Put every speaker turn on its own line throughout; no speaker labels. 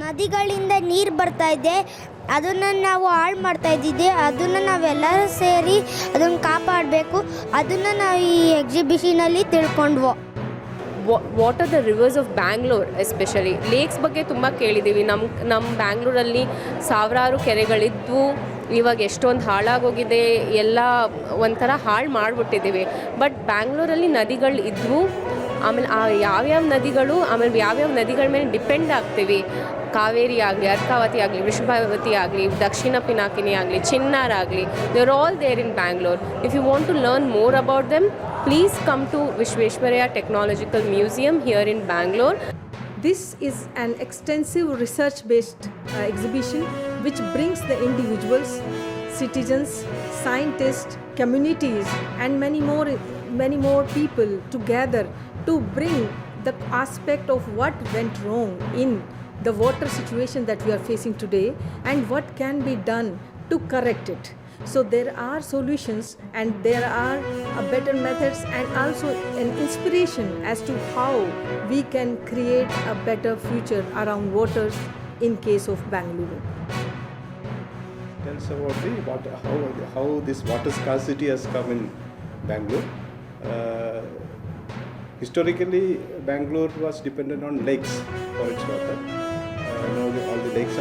ನದಿಗಳಿಂದ ನೀರು ಬರ್ತಾ ಇದೆ, ಅದನ್ನು ನಾವು ಹಾಳು ಮಾಡ್ತಾ ಇದ್ದಿದ್ದೆ. ಅದನ್ನು ನಾವೆಲ್ಲರೂ ಸೇರಿ ಅದನ್ನು ಕಾಪಾಡಬೇಕು. ಅದನ್ನು ನಾವು ಈ ಎಕ್ಸಿಬಿಷನಲ್ಲಿ ತಿಳ್ಕೊಂಡ್ವು.
What are the rivers of Bangalore? Especially lakes ಬಗ್ಗೆ ತುಂಬ ಕೇಳಿದ್ದೀವಿ. ನಮ್ಮ ಬ್ಯಾಂಗ್ಳೂರಲ್ಲಿ ಸಾವಿರಾರು ಕೆರೆಗಳಿದ್ವು, ಇವಾಗ ಎಷ್ಟೊಂದು ಹಾಳಾಗೋಗಿದೆ, ಎಲ್ಲ ಒಂಥರ ಹಾಳು ಮಾಡಿಬಿಟ್ಟಿದ್ದೀವಿ. ಬಟ್ ಬ್ಯಾಂಗ್ಳೂರಲ್ಲಿ ನದಿಗಳು ಇದ್ವು. ಆಮೇಲೆ ಯಾವ್ಯಾವ ನದಿಗಳು, ಆಮೇಲೆ ಯಾವ್ಯಾವ ನದಿಗಳ ಮೇಲೆ ಡಿಪೆಂಡ್ ಆಗ್ತೀವಿ, ಕಾವೇರಿ ಆಗಲಿ, ಅರ್ಕಾವತಿ ಆಗಲಿ, ವೃಷಭಾವತಿ ಆಗಲಿ, ದಕ್ಷಿಣ ಪಿನಾಕಿನಿ ಆಗಲಿ, ಚಿನ್ನಾರ್ ಆಗಲಿ, they are all there in Bangalore. If you want to learn more about them, please come to Vishveshwaraya Technological Museum here in Bangalore.
This is an extensive research-based exhibition which brings the individuals, citizens, scientists, communities and many more people together to bring the aspect of what went wrong in the water situation that we are facing today and what can be done to correct it. So there are solutions and there are better methods and also an inspiration as to how we can create a better future around waters in case of Bangalore.
Tell us about how this water scarcity has come in Bangalore. Historically, Bangalore was dependent on lakes for its water. Now all the lakes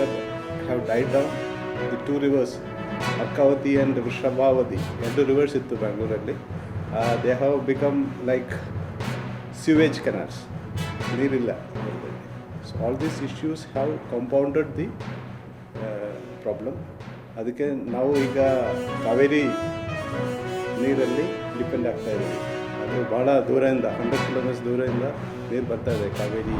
have died down. The two rivers, Arkavati and Vrishabhavati, two rivers in Bangalore, they have become like sewage canals. So all these issues have compounded the problem. ಅದಕ್ಕೆ ನಾವು ಈಗ ಕಾವೇರಿ ನೀರಲ್ಲಿ depend ಆಗ್ತಾ ಇದ್ದೀವಿ. ಅದು ಭಾಳ ದೂರದಿಂದ 100 kilometres ದೂರದಿಂದ ನೀರು ಬರ್ತಾ ಇದೆ ಕಾವೇರಿ.